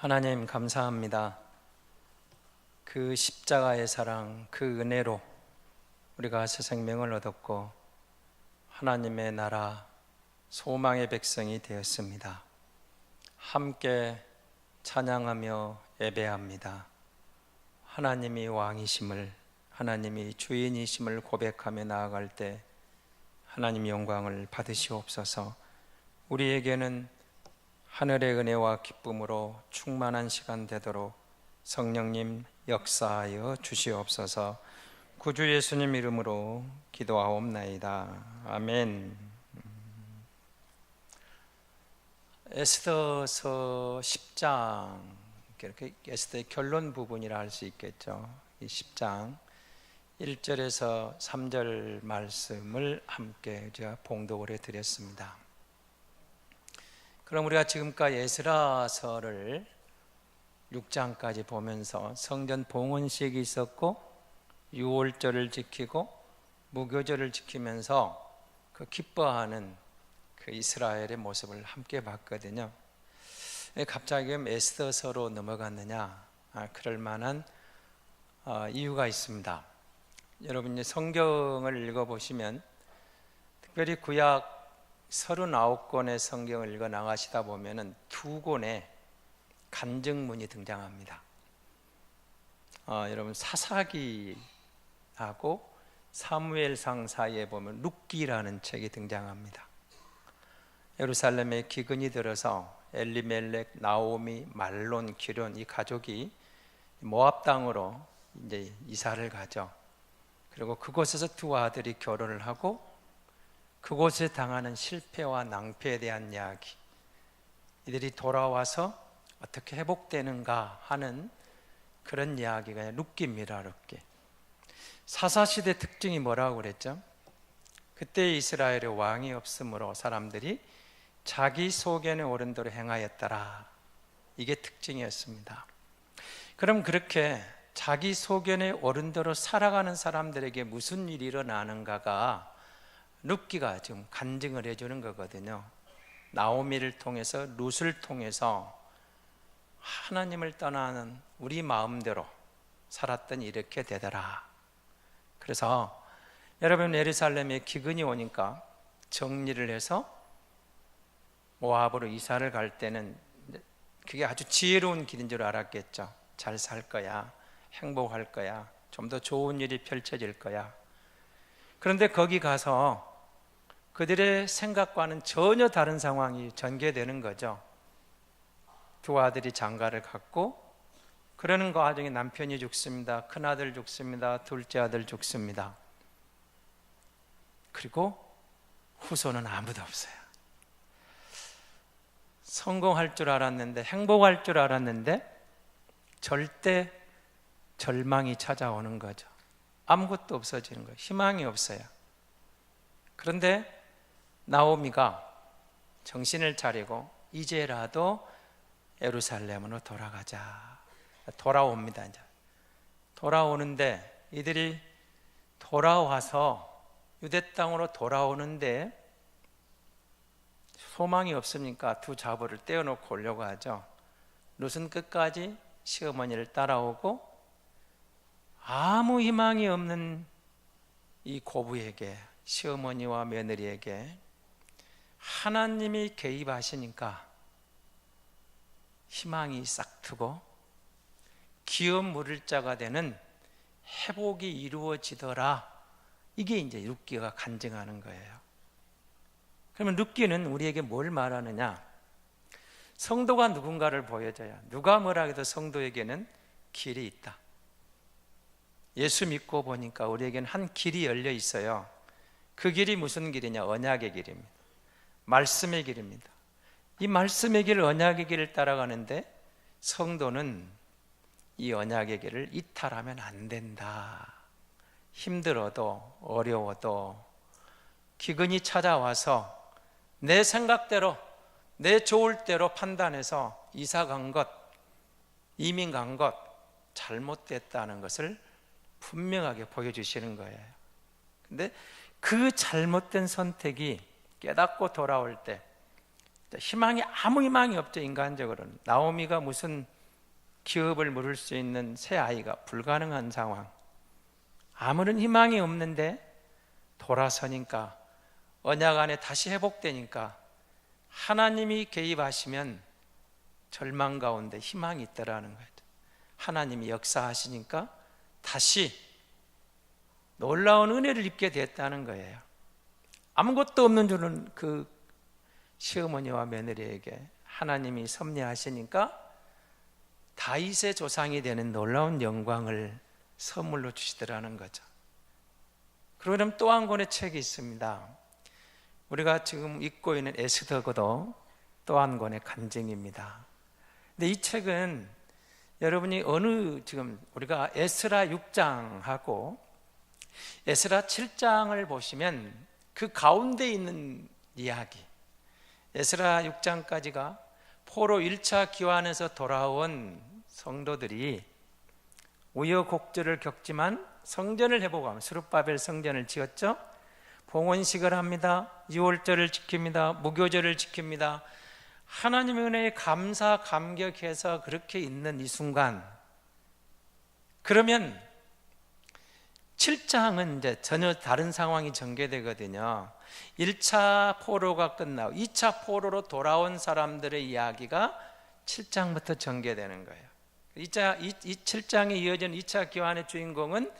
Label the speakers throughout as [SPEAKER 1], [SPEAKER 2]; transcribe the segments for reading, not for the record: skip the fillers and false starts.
[SPEAKER 1] 하나님 감사합니다. 그 십자가의 사랑, 그 은혜로 우리가 새 생명을 얻었고 하나님의 나라, 소망의 백성이 되었습니다. 함께 찬양하며 예배합니다. 하나님이 왕이심을, 하나님이 주인이심을 고백하며 나아갈 때 하나님 영광을 받으시옵소서. 우리에게는 하늘의 은혜와 기쁨으로 충만한 시간 되도록 성령님 역사하여 주시옵소서. 구주 예수님 이름으로 기도하옵나이다. 아멘. 에스더서 10장, 이렇게 에스더의 결론 부분이라 할 수 있겠죠. 이 10장 1절에서 3절 말씀을 함께 제가 봉독을 해드렸습니다. 그럼 우리가 지금까지 에스라서를 6장까지 보면서 성전 봉헌식이 있었고 유월절을 지키고 무교절을 지키면서 그 기뻐하는 그 이스라엘의 모습을 함께 봤거든요. 갑자기 에스더서로 넘어갔느냐? 그럴 만한 이유가 있습니다. 여러분 이제 성경을 읽어보시면 특별히 구약 39권의 성경을 읽어 나가시다 보면은 두 권의 간증문이 등장합니다. 여러분 사사기하고 사무엘상 사이에 보면 룻기라는 책이 등장합니다. 예루살렘에 기근이 들어서 엘리멜렉, 나오미, 말론, 기론 이 가족이 모압 땅으로 이제 이사를 가죠. 그리고 그곳에서 두 아들이 결혼을 하고 그곳에 당하는 실패와 낭패에 대한 이야기, 이들이 돌아와서 어떻게 회복되는가 하는 그런 이야기가 룻기입니다. 룻기. 사사시대 특징이 뭐라고 그랬죠? 그때 이스라엘에 왕이 없으므로 사람들이 자기 소견에 오른 대로 행하였더라. 이게 특징이었습니다. 그럼 그렇게 자기 소견에 오른 대로 살아가는 사람들에게 무슨 일이 일어나는가가 룻기가 지금 간증을 해주는 거거든요. 나오미를 통해서, 룻을 통해서 하나님을 떠나는 우리 마음대로 살았더니 이렇게 되더라. 그래서 여러분 예루살렘에 기근이 오니까 정리를 해서 모압으로 이사를 갈 때는 그게 아주 지혜로운 길인 줄 알았겠죠. 잘 살 거야, 행복할 거야, 좀 더 좋은 일이 펼쳐질 거야. 그런데 거기 가서 그들의 생각과는 전혀 다른 상황이 전개되는 거죠. 두 아들이 장가를 갔고 그러는 과정에 남편이 죽습니다. 큰아들 죽습니다. 둘째 아들 죽습니다. 그리고 후손은 아무도 없어요. 성공할 줄 알았는데, 행복할 줄 알았는데 절대 절망이 찾아오는 거죠. 아무것도 없어지는 거예요. 희망이 없어요. 그런데 나오미가 정신을 차리고 이제라도 예루살렘으로 돌아가자. 돌아옵니다. 이제 돌아오는데 이들이 돌아와서 유대 땅으로 돌아오는데 소망이 없으니까 두 자부를 떼어놓고 오려고 하죠. 룻은 끝까지 시어머니를 따라오고 아무 희망이 없는 이 고부에게, 시어머니와 며느리에게 하나님이 개입하시니까 희망이 싹 트고 기업 물을 자가 되는 회복이 이루어지더라. 이게 이제 룻기가 간증하는 거예요. 그러면 룻기는 우리에게 뭘 말하느냐? 성도가 누군가를 보여줘야, 누가 뭐라 해도 성도에게는 길이 있다. 예수 믿고 보니까 우리에게는 한 길이 열려 있어요. 그 길이 무슨 길이냐? 언약의 길입니다. 말씀의 길입니다. 이 말씀의 길, 언약의 길을 따라가는데 성도는 이 언약의 길을 이탈하면 안 된다. 힘들어도 어려워도 기근이 찾아와서 내 생각대로, 내 좋을 대로 판단해서 이사 간 것, 이민 간 것 잘못됐다는 것을 분명하게 보여주시는 거예요. 근데 그 잘못된 선택이 깨닫고 돌아올 때 아무 희망이 없죠. 인간적으로는. 나오미가 무슨 기업을 물을 수 있는 새 아이가 불가능한 상황, 아무런 희망이 없는데 돌아서니까, 언약 안에 다시 회복되니까 하나님이 개입하시면 절망 가운데 희망이 있더라는 거예요. 하나님이 역사하시니까 다시 놀라운 은혜를 입게 됐다는 거예요. 아무것도 없는 줄은 그 시어머니와 며느리에게 하나님이 섭리하시니까 다윗의 조상이 되는 놀라운 영광을 선물로 주시더라는 거죠. 그러면 또 한 권의 책이 있습니다. 우리가 지금 읽고 있는 에스더도 또 한 권의 간증입니다. 근데 이 책은 여러분이 지금 우리가 에스라 6장하고 에스라 7장을 보시면 그 가운데 있는 이야기, 에스라 6장까지가 포로 1차 기환에서 돌아온 성도들이 우여곡절을 겪지만 성전을 회복하며 스룹바벨 성전을 지었죠. 봉헌식을 합니다. 유월절을 지킵니다. 무교절을 지킵니다. 하나님의 은혜에 감사 감격해서 그렇게 있는 이 순간, 그러면 7장은 이제 전혀 다른 상황이 전개되거든요. 1차 포로가 끝나고 2차 포로로 돌아온 사람들의 이야기가 7장부터 전개되는 거예요. 이 7장에 이어진 2차 기환의 주인공은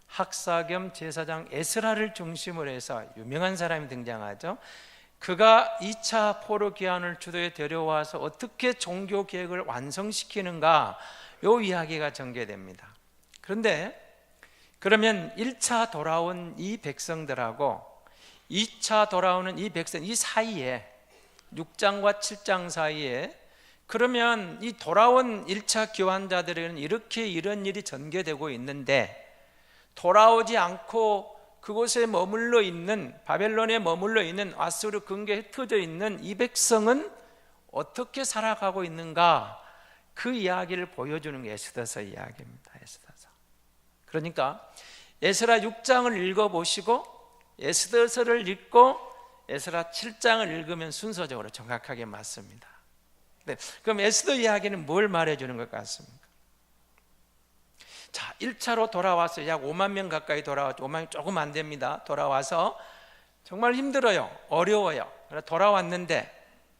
[SPEAKER 1] 학사 겸 제사장 에스라를 중심으로 해서 유명한 사람이 등장하죠. 그가 2차 포로 기환을 주도에 데려와서 어떻게 종교 계획을 완성시키는가, 요 이야기가 전개됩니다. 그런데 그러면 1차 돌아온 이 백성들하고 2차 돌아오는 이 백성, 이 사이에 6장과 7장 사이에 그러면 이 돌아온 1차 기환자들에게는 이렇게 이런 일이 전개되고 있는데, 돌아오지 않고 그곳에 머물러 있는, 바벨론에 머물러 있는, 아수르 근교에 흩어져 있는 이 백성은 어떻게 살아가고 있는가, 그 이야기를 보여주는 게 에스더서 이야기입니다. 에스더서. 그러니까 에스라 6장을 읽어보시고 에스더서를 읽고 에스라 7장을 읽으면 순서적으로 정확하게 맞습니다. 네, 그럼 에스더 이야기는 뭘 말해주는 것 같습니까? 자, 1차로 돌아와서 약 5만 명 가까이 돌아왔죠. 5만 명 조금 안 됩니다. 돌아와서 정말 힘들어요. 어려워요. 돌아왔는데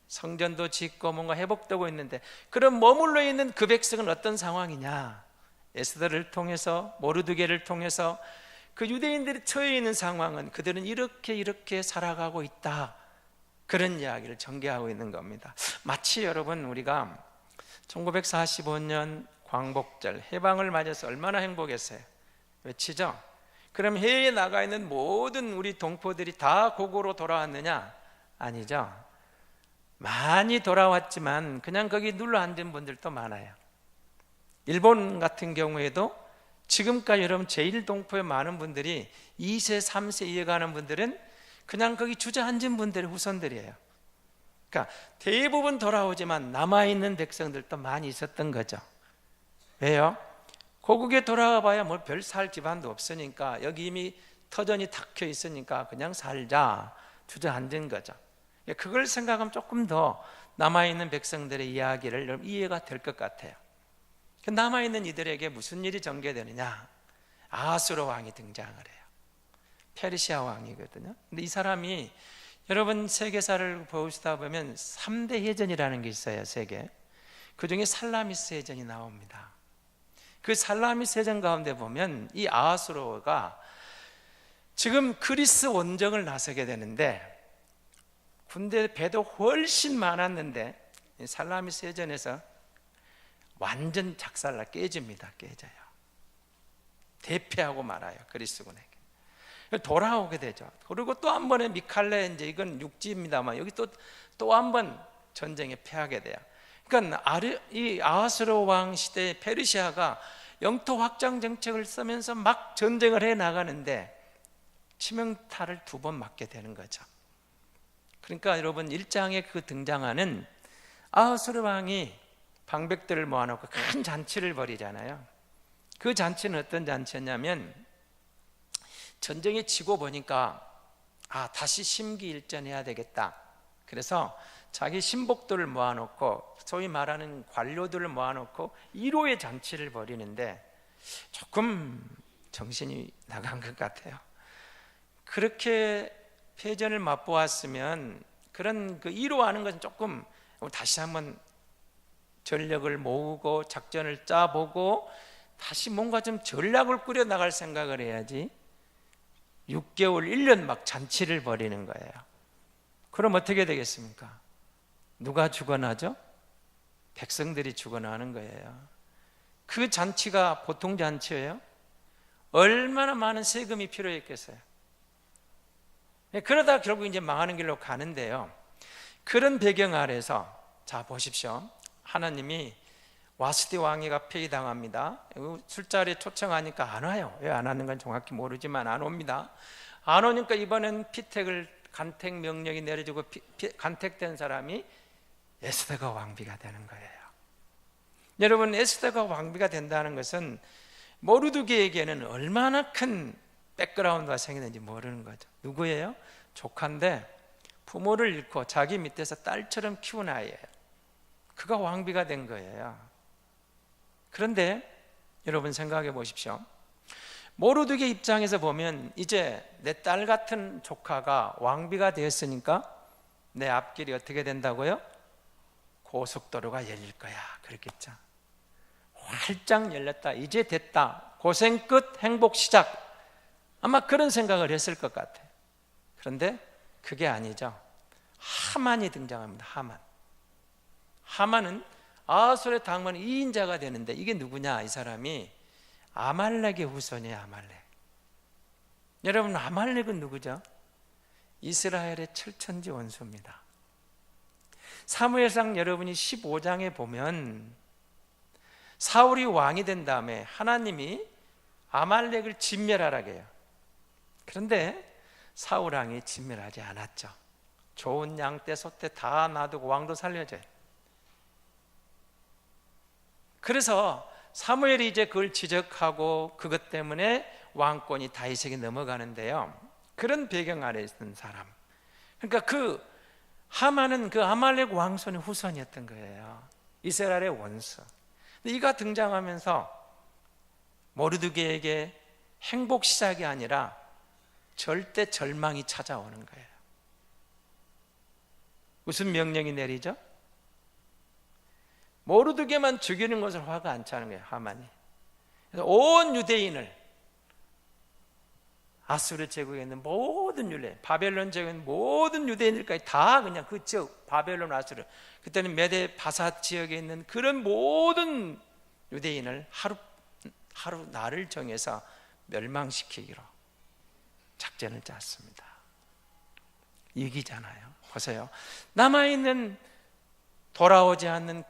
[SPEAKER 1] 성전도 짓고 뭔가 회복되고 있는데, 그럼 머물러 있는 그 백성은 어떤 상황이냐? 에스더를 통해서, 모르드게를 통해서 그 유대인들이 처해 있는 상황은 그들은 이렇게 살아가고 있다, 그런 이야기를 전개하고 있는 겁니다. 마치 여러분, 우리가 1945년 광복절 해방을 맞아서 얼마나 행복했어요. 외치죠? 그럼 해외에 나가 있는 모든 우리 동포들이 다 고국으로 돌아왔느냐? 아니죠. 많이 돌아왔지만 그냥 거기 눌러 앉은 분들도 많아요. 일본 같은 경우에도 지금까지 여러분 제1동포의 많은 분들이 2세 3세 이어가는 분들은 그냥 거기 주저앉은 분들의 후손들이에요. 그러니까 대부분 돌아오지만 남아있는 백성들도 많이 있었던 거죠. 왜요? 고국에 돌아가 봐야 뭐 별 살 집안도 없으니까, 여기 이미 터전이 탁혀 있으니까 그냥 살자, 주저앉은 거죠. 그걸 생각하면 조금 더 남아있는 백성들의 이야기를 여러분 이해가 될 것 같아요. 남아있는 이들에게 무슨 일이 전개되느냐? 아하수르 왕이 등장을 해요. 페르시아 왕이거든요. 근데 이 사람이, 여러분 세계사를 보시다 보면 3대 해전이라는 게 있어요. 세계. 그 중에 살라미스 해전이 나옵니다. 그 살라미스 해전 가운데 보면 이 아하수르가 지금 그리스 원정을 나서게 되는데, 군대 배도 훨씬 많았는데 살라미스 해전에서 완전 작살나 깨집니다. 깨져요. 대패하고 말아요. 그리스군에게. 돌아오게 되죠. 그리고 또 한 번의 미칼레, 이제 이건 육지입니다만 여기 또 한 번 전쟁에 패하게 돼요. 그러니까 이 아하수르 왕 시대의 페르시아가 영토 확장 정책을 쓰면서 막 전쟁을 해 나가는데 치명타를 2번 맞게 되는 거죠. 그러니까 여러분 1장에 그 등장하는 아하수르 왕이 방백들을 모아놓고 큰 잔치를 벌이잖아요. 그 잔치는 어떤 잔치였냐면, 전쟁에 지고 보니까 다시 심기일전해야 되겠다. 그래서 자기 신복들을 모아놓고 소위 말하는 관료들을 모아놓고 1호의 잔치를 벌이는데 조금 정신이 나간 것 같아요. 그렇게 패전을 맛보았으면 그런 그 1호 하는 것은 조금 다시 한번 전력을 모으고 작전을 짜보고 다시 뭔가 좀 전략을 꾸려나갈 생각을 해야지 6개월, 1년 막 잔치를 벌이는 거예요. 그럼 어떻게 되겠습니까? 누가 죽어나죠? 백성들이 죽어나는 거예요. 그 잔치가 보통 잔치예요? 얼마나 많은 세금이 필요했겠어요? 그러다 결국 이제 망하는 길로 가는데요. 그런 배경 아래서 자 보십시오. 하나님이 와스디 왕위가 폐위당합니다. 술자리에 초청하니까 안 와요. 왜 안 하는 건 정확히 모르지만 안 옵니다. 안 오니까 이번엔 간택 명령이 내려지고 간택된 사람이 에스더가 왕비가 되는 거예요. 여러분, 에스더가 왕비가 된다는 것은 모르드게에게는 얼마나 큰 백그라운드가 생겼는지 모르는 거죠. 누구예요? 조카인데 부모를 잃고 자기 밑에서 딸처럼 키운 아이예요. 그가 왕비가 된 거예요. 그런데 여러분 생각해 보십시오. 모르드게 입장에서 보면 이제 내 딸 같은 조카가 왕비가 되었으니까 내 앞길이 어떻게 된다고요? 고속도로가 열릴 거야. 그렇겠죠. 활짝 열렸다. 이제 됐다. 고생 끝, 행복 시작. 아마 그런 생각을 했을 것 같아요. 그런데 그게 아니죠. 하만이 등장합니다. 하만은 아솔의 당만 2인자가 되는데 이게 누구냐? 이 사람이 아말렉의 후손이에요. 아말렉. 여러분, 아말렉은 누구죠? 이스라엘의 철천지 원수입니다. 사무엘상 여러분이 15장에 보면 사울이 왕이 된 다음에 하나님이 아말렉을 진멸하라고 해요. 그런데 사울 왕이 진멸하지 않았죠. 좋은 양떼 소떼 다 놔두고 왕도 살려줘요. 그래서 사무엘이 이제 그걸 지적하고 그것 때문에 왕권이 다윗에게 넘어가는데요. 그런 배경 아래에 있던 사람, 그러니까 그 하만은 그 아말렉 왕손의 후손이었던 거예요. 이스라엘의 원수. 근데 이가 등장하면서 모르드게에게 행복 시작이 아니라 절대 절망이 찾아오는 거예요. 무슨 명령이 내리죠? 모르드게만 죽이는 것을 화가 안 차는 거예요. 하만이. 그래서 온 유대인을, 아수르 제국에 있는 모든 유대, 바벨론 제국에 있는 모든 유대인들까지 다 그냥 그 지역, 바벨론, 아수르, 그때는 메데 바사 지역에 있는 그런 모든 유대인을 하루 날을 정해서 멸망시키기로 작전을 짰습니다. 위기잖아요. 보세요. 남아있는 돌아오지 않는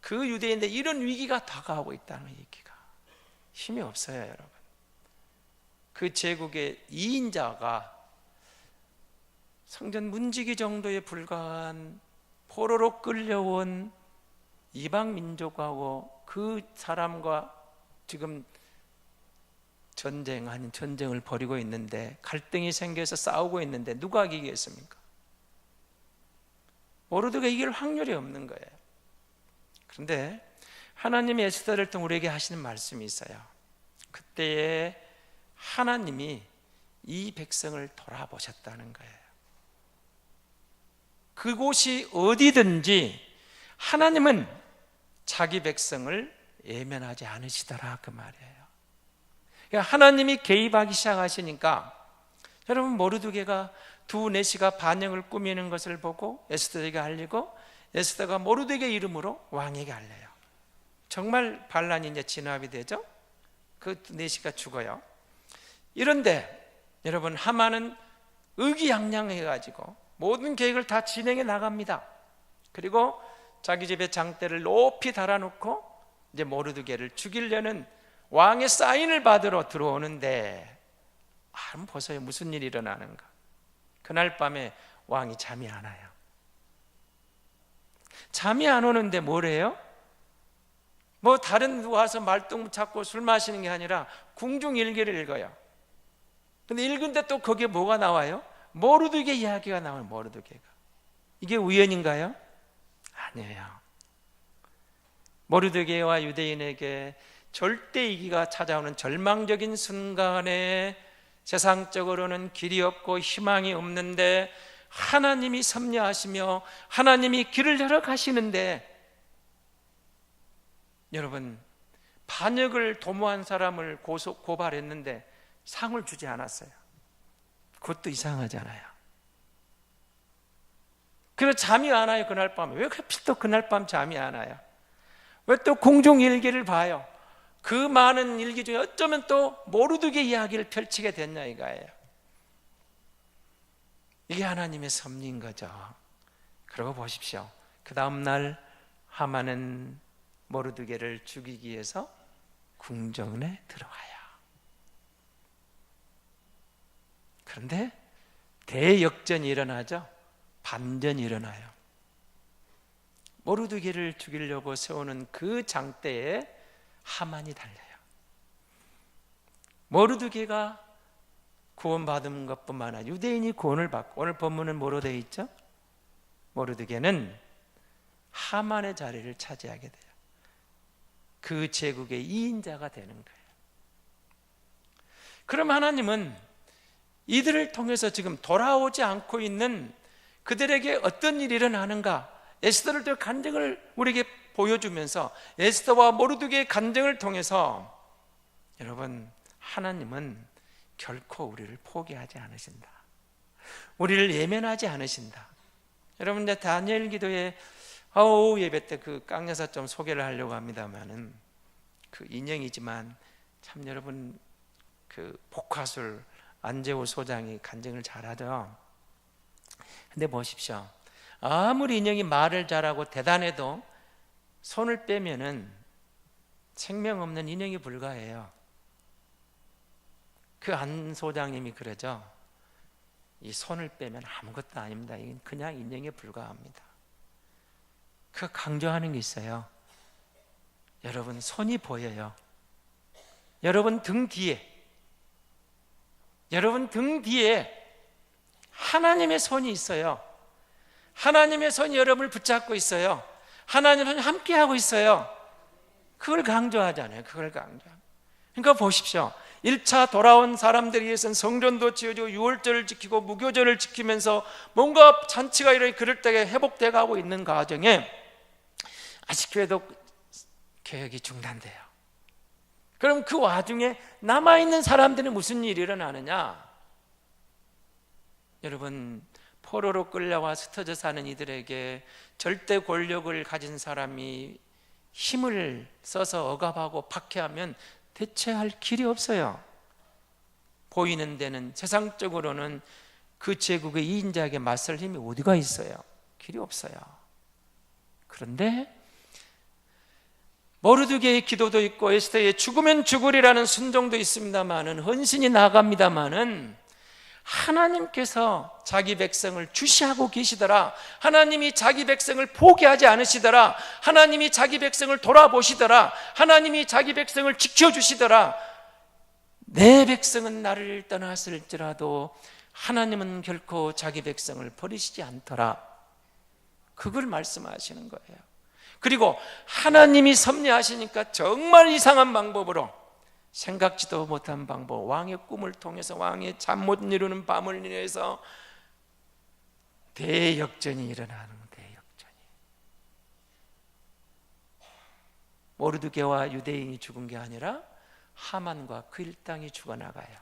[SPEAKER 1] 그 유대인들, 이런 위기가 다가오고 있다는 얘기가 힘이 없어요, 여러분. 그 제국의 2인자가 성전 문지기 정도에 불과한 포로로 끌려온 이방 민족하고 그 사람과 지금 전쟁 아닌 전쟁을 벌이고 있는데, 갈등이 생겨서 싸우고 있는데 누가 이기겠습니까? 모르드가 이길 확률이 없는 거예요. 그런데 하나님이 에스더를 통해 우리에게 하시는 말씀이 있어요. 그때에 하나님이 이 백성을 돌아보셨다는 거예요. 그곳이 어디든지 하나님은 자기 백성을 예면하지 않으시더라, 그 말이에요. 그러니까 하나님이 개입하기 시작하시니까, 여러분, 모르드게가 두 내시가 반영을 꾸미는 것을 보고 에스더에게 알리고, 에스더가 모르드게 이름으로 왕에게 알려요. 정말 반란이 이제 진압이 되죠. 그 내시가 죽어요. 이런데 여러분, 하만은 의기양양해가지고 모든 계획을 다 진행해 나갑니다. 그리고 자기 집에 장대를 높이 달아놓고 이제 모르드게를 죽이려는 왕의 사인을 받으러 들어오는데, 한번 보세요. 무슨 일이 일어나는가. 그날 밤에 왕이 잠이 안 와요. 잠이 안 오는데 뭘 해요? 뭐 다른 누가 와서 말똥 찾고 술 마시는 게 아니라 궁중일기를 읽어요. 근데 읽은데 또 거기에 뭐가 나와요? 모르드게 이야기가 나와요. 모르드게가 이게 우연인가요? 아니에요. 모르드게와 유대인에게 절대 위기가 찾아오는 절망적인 순간에 세상적으로는 길이 없고 희망이 없는데 하나님이 섭리하시며 하나님이 길을 열어 가시는데, 여러분, 반역을 도모한 사람을 고발했는데 상을 주지 않았어요. 그것도 이상하잖아요. 그래서 잠이 안 와요. 그날 밤에. 왜 하필 또 그날 밤 잠이 안 와요? 왜 또 공중 일기를 봐요? 그 많은 일기 중에 어쩌면 또 모르드게 이야기를 펼치게 됐냐 이거예요. 이게 하나님의 섭리인 거죠. 그러고 보십시오. 그 다음날 하만은 모르드게를 죽이기 위해서 궁전에 들어와요. 그런데 대역전이 일어나죠. 반전이 일어나요. 모르드게를 죽이려고 세우는 그 장대에 하만이 달려요. 모르드게가 구원받은 것뿐만 아니라 유대인이 구원을 받고, 오늘 본문은 뭐로 되어 있죠? 모르드게는 하만의 자리를 차지하게 돼요. 그 제국의 2인자가 되는 거예요. 그럼 하나님은 이들을 통해서 지금 돌아오지 않고 있는 그들에게 어떤 일이 일어나는가, 에스더를 통해 간증을 우리에게 보여주면서 에스더와 모르드게의 간증을 통해서, 여러분, 하나님은 결코 우리를 포기하지 않으신다. 우리를 예면하지 않으신다. 여러분, 이제 다니엘 기도에 오후 예배 때 그 깡여사 좀 소개를 하려고 합니다만은, 그 인형이지만 참 여러분 그 복화술 안재호 소장이 간증을 잘하죠. 근데 보십시오. 아무리 인형이 말을 잘하고 대단해도 손을 빼면은 생명 없는 인형이 불과해요. 그 안 소장님이 그러죠. 이 손을 빼면 아무것도 아닙니다. 이건 그냥 인형에 불과합니다. 그 강조하는 게 있어요. 여러분, 손이 보여요. 여러분 등 뒤에, 여러분 등 뒤에 하나님의 손이 있어요. 하나님의 손이 여러분을 붙잡고 있어요. 하나님은 함께하고 있어요. 그걸 강조하잖아요. 그걸 강조. 그러니까 보십시오. 1차 돌아온 사람들에 의해서는 성전도 지어지고 유월절을 지키고 무교절을 지키면서 뭔가 잔치가 이렇게 그럴때에 회복돼 가고 있는 과정에 아직 교회도 개혁이 중단돼요. 그럼 그 와중에 남아있는 사람들은 무슨 일이 일어나느냐? 여러분, 포로로 끌려와 흩어져 사는 이들에게 절대 권력을 가진 사람이 힘을 써서 억압하고 박해하면 대체할 길이 없어요. 보이는 데는, 세상적으로는 그 제국의 2인자에게 맞설 힘이 어디가 있어요? 길이 없어요. 그런데 모르드게의 기도도 있고 에스더의 죽으면 죽으리라는 순종도 있습니다마는, 헌신이 나갑니다마는, 하나님께서 자기 백성을 주시하고 계시더라. 하나님이 자기 백성을 포기하지 않으시더라. 하나님이 자기 백성을 돌아보시더라. 하나님이 자기 백성을 지켜주시더라. 내 백성은 나를 떠났을지라도 하나님은 결코 자기 백성을 버리시지 않더라. 그걸 말씀하시는 거예요. 그리고 하나님이 섭리하시니까 정말 이상한 방법으로, 생각지도 못한 방법, 왕의 꿈을 통해서, 왕의 잠 못 이루는 밤을 인해서 대역전이 일어나는 거예요. 대역전이. 모르드게와 유대인이 죽은 게 아니라 하만과 그 일당이 죽어나가요.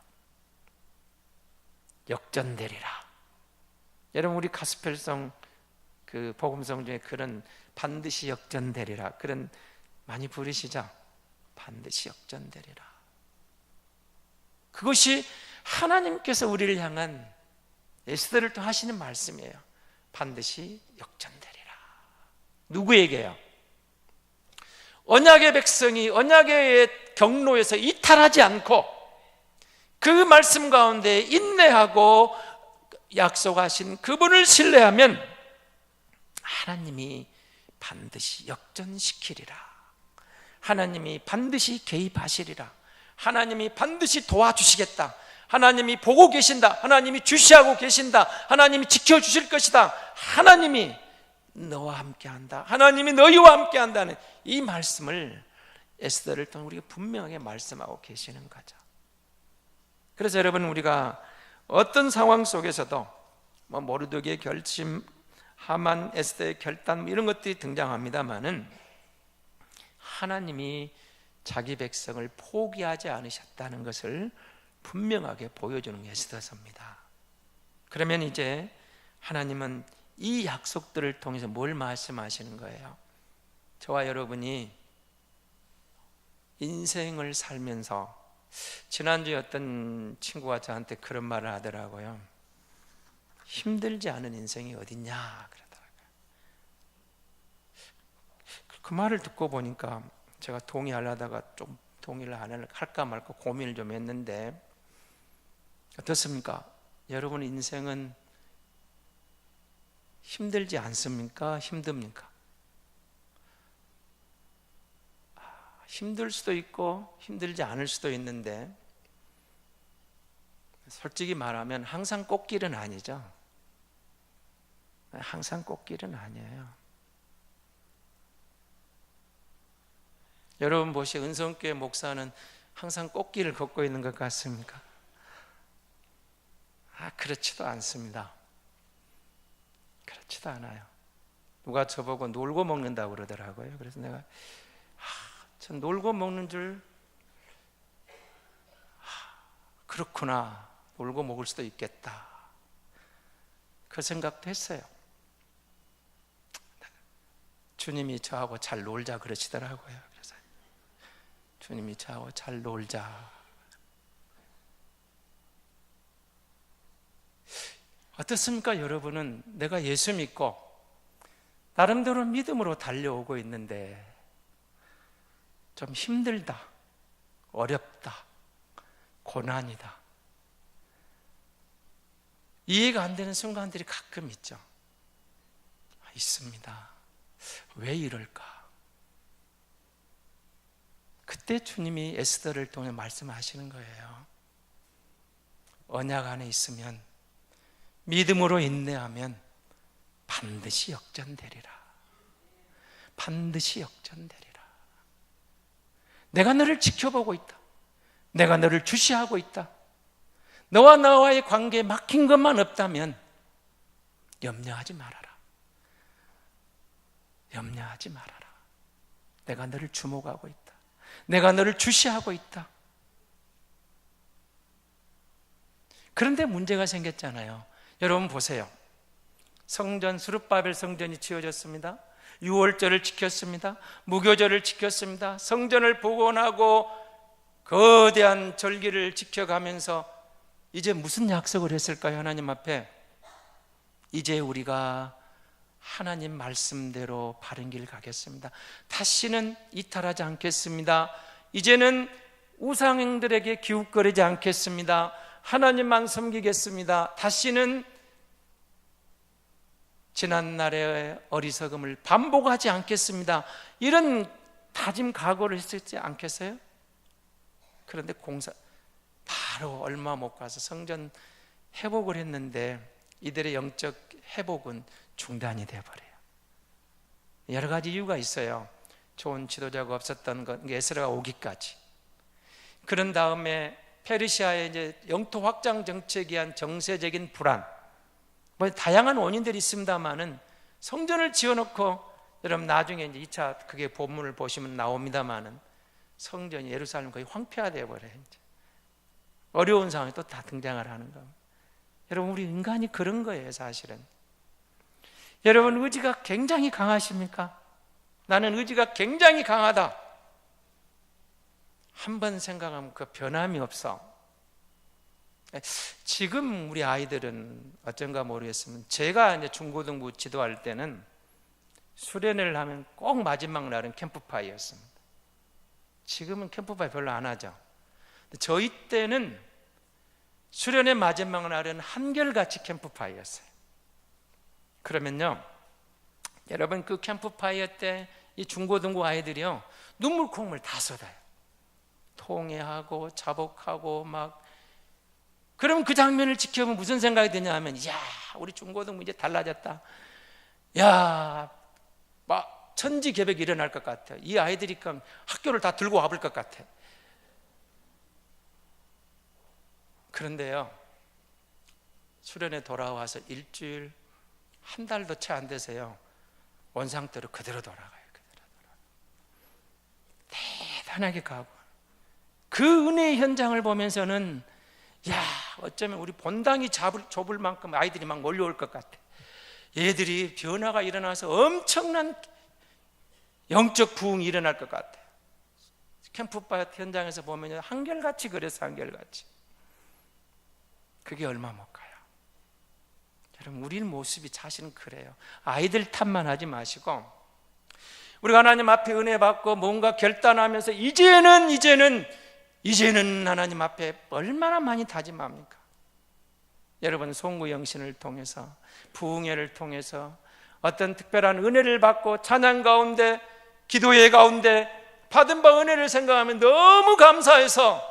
[SPEAKER 1] 역전되리라. 여러분, 우리 가스펠성 그 복음성 중에 그런 반드시 역전되리라, 그런 많이 부르시죠? 반드시 역전되리라. 그것이 하나님께서 우리를 향한 에스더를 또 하시는 말씀이에요. 반드시 역전되리라. 누구에게요? 언약의 백성이 언약의 경로에서 이탈하지 않고 그 말씀 가운데 인내하고 약속하신 그분을 신뢰하면 하나님이 반드시 역전시키리라. 하나님이 반드시 개입하시리라. 하나님이 반드시 도와주시겠다. 하나님이 보고 계신다. 하나님이 주시하고 계신다. 하나님이 지켜주실 것이다. 하나님이 너와 함께한다, 하나님이 너희와 함께한다는 이 말씀을 에스더를 통해 우리가 분명하게 말씀하고 계시는 거죠. 그래서 여러분, 우리가 어떤 상황 속에서도 모르드게의 결심, 하만, 에스더의 결단 이런 것들이 등장합니다마는 하나님이 자기 백성을 포기하지 않으셨다는 것을 분명하게 보여주는 에스더서입니다. 그러면 이제 하나님은 이 약속들을 통해서 뭘 말씀하시는 거예요? 저와 여러분이 인생을 살면서, 지난주에 어떤 친구가 저한테 그런 말을 하더라고요. 힘들지 않은 인생이 어딨냐 그러더라고요. 그 말을 듣고 보니까 제가 동의하려다가 좀 동의를 안 할까 말까 고민을 좀 했는데, 어떻습니까? 여러분 인생은 힘들지 않습니까? 힘듭니까? 힘들 수도 있고 힘들지 않을 수도 있는데, 솔직히 말하면 항상 꽃길은 아니죠. 항상 꽃길은 아니에요. 여러분 보시, 은성교회 목사는 항상 꽃길을 걷고 있는 것 같습니까? 그렇지도 않습니다. 그렇지도 않아요. 누가 저보고 놀고 먹는다고 그러더라고요. 그래서 내가 전 놀고 먹는 줄, 그렇구나, 놀고 먹을 수도 있겠다, 그 생각도 했어요. 주님이 저하고 잘 놀자 그러시더라고요. 그래서 주님이 저하고 잘 놀자. 어떻습니까? 여러분은 내가 예수 믿고 나름대로 믿음으로 달려오고 있는데 좀 힘들다, 어렵다, 고난이다, 이해가 안 되는 순간들이 가끔 있죠. 있습니다. 왜 이럴까? 그때 주님이 에스더를 통해 말씀하시는 거예요. 언약 안에 있으면, 믿음으로 인내하면 반드시 역전되리라. 반드시 역전되리라. 내가 너를 지켜보고 있다. 내가 너를 주시하고 있다. 너와 나와의 관계에 막힌 것만 없다면 염려하지 말아라. 염려하지 말아라. 내가 너를 주목하고 있다. 내가 너를 주시하고 있다. 그런데 문제가 생겼잖아요. 여러분 보세요. 성전, 스룹바벨 성전이 지어졌습니다. 유월절을 지켰습니다. 무교절을 지켰습니다. 성전을 복원하고 거대한 절기를 지켜가면서 이제 무슨 약속을 했을까요? 하나님 앞에 이제 우리가 하나님 말씀대로 바른 길 가겠습니다. 다시는 이탈하지 않겠습니다. 이제는 우상행들에게 기웃거리지 않겠습니다. 하나님만 섬기겠습니다. 다시는 지난날의 어리석음을 반복하지 않겠습니다. 이런 다짐 각오를 했었지 않겠어요? 그런데 바로 얼마 못 가서 성전 회복을 했는데 이들의 영적 회복은 중단이 되어버려요. 여러 가지 이유가 있어요. 좋은 지도자가 없었던 것, 에스라가 오기까지. 그런 다음에 페르시아의 이제 영토 확장 정책에 의한 정세적인 불안, 다양한 원인들이 있습니다만은 성전을 지어놓고, 여러분 나중에 이제 2차 그게 본문을 보시면 나옵니다만은 성전이 예루살렘 거의 황폐화되어 버려요. 이제 어려운 상황이 또 다 등장을 하는 겁니다. 여러분 우리 인간이 그런 거예요, 사실은. 여러분 의지가 굉장히 강하십니까? 나는 의지가 굉장히 강하다. 한번 생각하면 그 변함이 없어. 지금 우리 아이들은 어쩐가 모르겠으면, 제가 이제 중고등부 지도할 때는 수련회를 하면 꼭 마지막 날은 캠프파이였습니다. 지금은 캠프파이 별로 안 하죠. 저희 때는 수련회 마지막 날은 한결같이 캠프파이였어요. 그러면요, 여러분 그 캠프파이어 때 이 중고등부 아이들이요 눈물 콧물 다 쏟아요. 통회하고 자복하고 막 그럼 그 장면을 지켜보면 무슨 생각이 드냐 하면, 이야, 우리 중고등부 이제 달라졌다. 야, 막 천지개벽이 일어날 것 같아. 이 아이들이 그럼 학교를 다 들고 와볼 것 같아. 그런데요, 수련회 돌아와서 일주일, 한 달도 채 안 돼서요, 원상태로 그대로 돌아가요. 대단하게 가고, 그 은혜의 현장을 보면서는, 야, 어쩌면 우리 본당이 좁을 만큼 아이들이 막 몰려올 것 같아. 얘들이 변화가 일어나서 엄청난 영적 부흥이 일어날 것 같아. 캠프파 현장에서 보면 한결같이 그래서 한결같이. 그게 얼마 못 가요. 여러분, 우리 모습이 자신은 그래요. 아이들 탓만 하지 마시고, 우리가 하나님 앞에 은혜 받고 뭔가 결단하면서 이제는 하나님 앞에 얼마나 많이 다짐합니까? 여러분, 송구 영신을 통해서, 부흥회를 통해서 어떤 특별한 은혜를 받고 찬양 가운데, 기도회 가운데 받은 바 은혜를 생각하면 너무 감사해서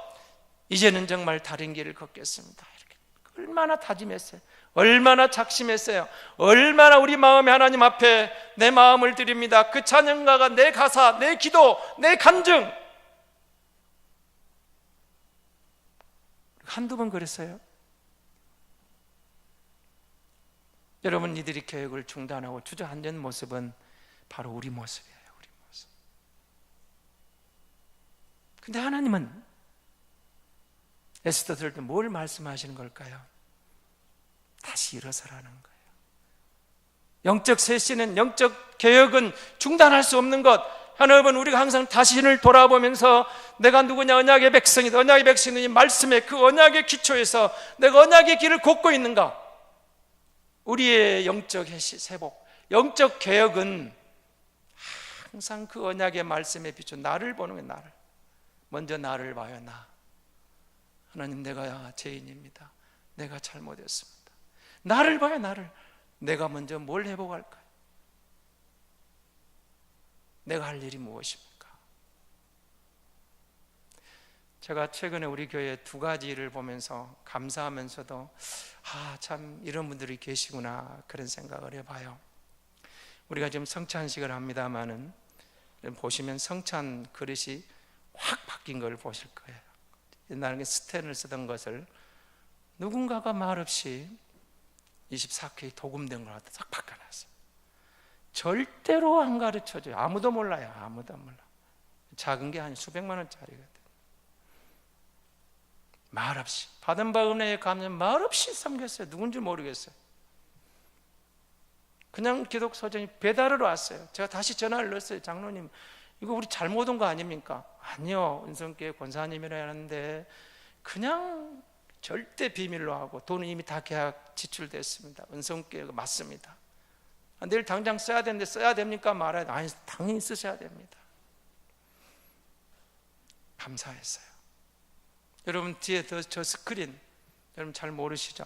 [SPEAKER 1] 이제는 정말 다른 길을 걷겠습니다. 이렇게 얼마나 다짐했어요. 얼마나 작심했어요. 얼마나 우리 마음에 하나님 앞에 내 마음을 드립니다. 그 찬양가가 내 가사, 내 기도, 내 간증. 한두 번 그랬어요. 여러분, 이들이 교육을 중단하고 주저앉은 모습은 바로 우리 모습이에요. 우리 모습. 근데 하나님은 에스더들 때 뭘 말씀하시는 걸까요? 다시 일어서라는 거예요. 영적 쇄신은, 영적 개혁은 중단할 수 없는 것. 하나님은 우리가 항상 자신을 돌아보면서 내가 누구냐, 언약의 백성이다. 언약의 백성이 말씀의 그 언약의 기초에서 내가 언약의 길을 걷고 있는가? 우리의 영적 회복, 영적 개혁은 항상 그 언약의 말씀에 비춰 나를 보는 거예요. 나를. 먼저 나를 봐요. 나. 하나님, 내가 죄인입니다. 내가 잘못했습니다. 나를 봐요. 나를. 내가 먼저 뭘 회복할까요? 내가 할 일이 무엇입니까? 제가 최근에 우리 교회 두 가지를 보면서 감사하면서도 참 이런 분들이 계시구나, 그런 생각을 해봐요. 우리가 지금 성찬식을 합니다마는 보시면 성찬 그릇이 확 바뀐 걸 보실 거예요. 옛날에 스텐을 쓰던 것을 누군가가 말없이 24K 도금된 걸 갖다 싹 바꿔놨어요. 절대로 안 가르쳐줘요. 아무도 몰라요. 아무도 몰라. 작은 게 한 수백만 원짜리거든. 말없이 받은 바 은혜에 감사하면 말없이 섬겼어요. 누군지 모르겠어요. 그냥 기독 소정이 배달을 왔어요. 제가 다시 전화를 넣었어요. 장로님, 이거 우리 잘못 온 거 아닙니까? 아니요, 은성교회 권사님이라 하는데 그냥 절대 비밀로 하고 돈은 이미 다 계약 지출됐습니다. 은성교회가 맞습니다. 내일 당장 써야 되는데 써야 됩니까? 말아야 돼. 아니, 당연히 쓰셔야 됩니다. 감사했어요. 여러분, 뒤에 저 스크린 여러분 잘 모르시죠?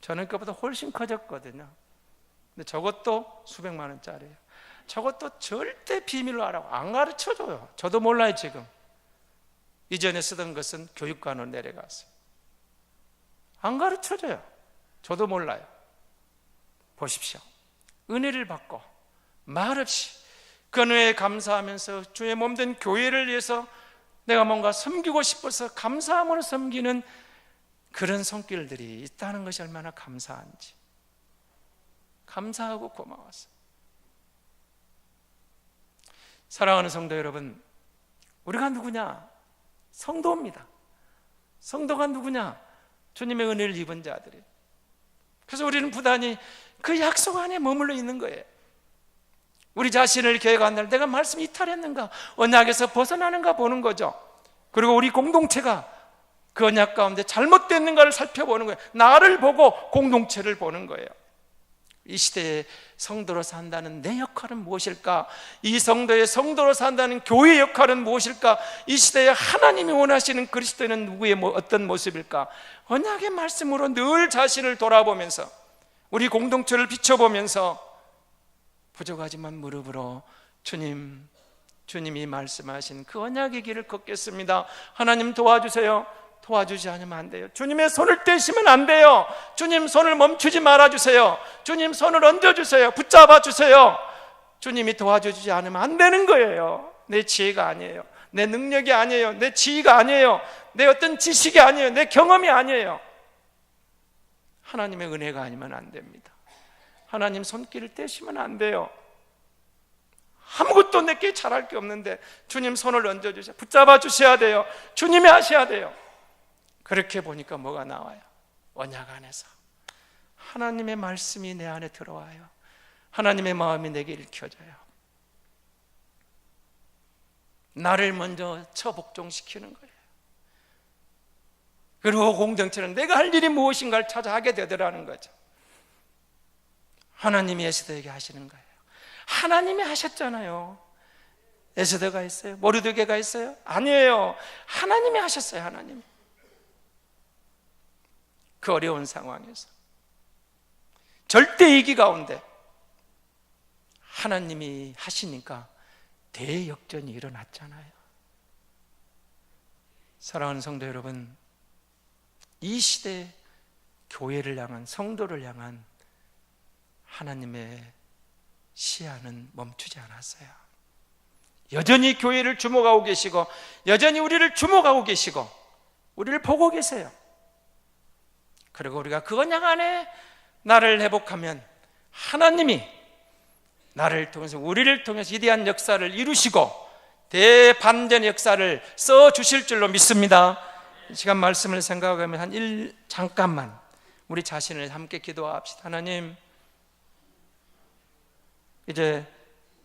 [SPEAKER 1] 저는 그보다 훨씬 커졌거든요. 근데 저것도 수백만 원짜리예요. 저것도 절대 비밀로 하라고 안 가르쳐줘요. 저도 몰라요. 지금 이전에 쓰던 것은 교육관으로 내려갔어요. 안 가르쳐줘요. 저도 몰라요. 보십시오. 은혜를 받고 말없이 그 은혜에 감사하면서 주의 몸된 교회를 위해서 내가 뭔가 섬기고 싶어서 감사함으로 섬기는 그런 손길들이 있다는 것이 얼마나 감사한지, 감사하고 고마웠어요. 사랑하는 성도 여러분, 우리가 누구냐? 성도입니다. 성도가 누구냐? 주님의 은혜를 입은 자들이. 그래서 우리는 부단히 그 약속 안에 머물러 있는 거예요. 우리 자신을 계획한다. 내가 말씀 이탈했는가? 언약에서 벗어나는가 보는 거죠. 그리고 우리 공동체가 그 언약 가운데 잘못됐는가를 살펴보는 거예요. 나를 보고 공동체를 보는 거예요. 이 시대에 성도로 산다는 내 역할은 무엇일까? 이 성도의 성도로 산다는 교회의 역할은 무엇일까? 이 시대에 하나님이 원하시는 그리스도인은 누구의 어떤 모습일까? 언약의 말씀으로 늘 자신을 돌아보면서 우리 공동체를 비춰보면서 부족하지만 무릎으로 주님이 말씀하신 그 언약의 길을 걷겠습니다. 하나님 도와주세요. 도와주지 않으면 안 돼요. 주님의 손을 떼시면 안 돼요. 주님 손을 멈추지 말아주세요. 주님 손을 얹어주세요. 붙잡아 주세요. 주님이 도와주지 않으면 안 되는 거예요. 내 지혜가 아니에요. 내 능력이 아니에요. 내 지위가 아니에요. 내 어떤 지식이 아니에요. 내 경험이 아니에요. 하나님의 은혜가 아니면 안 됩니다. 하나님 손길을 떼시면 안 돼요. 아무것도 내게 잘할 게 없는데 주님 손을 얹어주세요. 붙잡아 주셔야 돼요. 주님이 하셔야 돼요. 그렇게 보니까 뭐가 나와요? 언약 안에서 하나님의 말씀이 내 안에 들어와요. 하나님의 마음이 내게 읽혀져요. 나를 먼저 처복종시키는 거예요. 그리고 공동체는 내가 할 일이 무엇인가를 찾아 하게 되더라는 거죠. 하나님이 에스더에게 하시는 거예요. 하나님이 하셨잖아요. 에스더가 했어요? 모르드게가 했어요? 아니에요. 하나님이 하셨어요. 하나님. 그 어려운 상황에서 절대 위기 가운데 하나님이 하시니까 대역전이 일어났잖아요. 사랑하는 성도 여러분, 이 시대 교회를 향한, 성도를 향한 하나님의 시야는 멈추지 않았어요. 여전히 교회를 주목하고 계시고, 여전히 우리를 주목하고 계시고, 우리를 보고 계세요. 그리고 우리가 그 언약 안에 나를 회복하면 하나님이 나를 통해서, 우리를 통해서 위대한 역사를 이루시고 대반전의 역사를 써주실 줄로 믿습니다. 이 시간 말씀을 생각하면 잠깐만 우리 자신을 함께 기도합시다. 하나님, 이제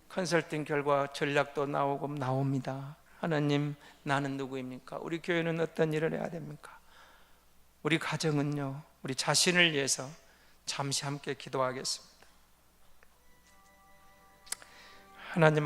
[SPEAKER 1] 컨설팅 결과 전략도 나옵니다. 하나님, 나는 누구입니까? 우리 교회는 어떤 일을 해야 됩니까? 우리 가정은요, 우리 자신을 위해서 잠시 함께 기도하겠습니다. 하나님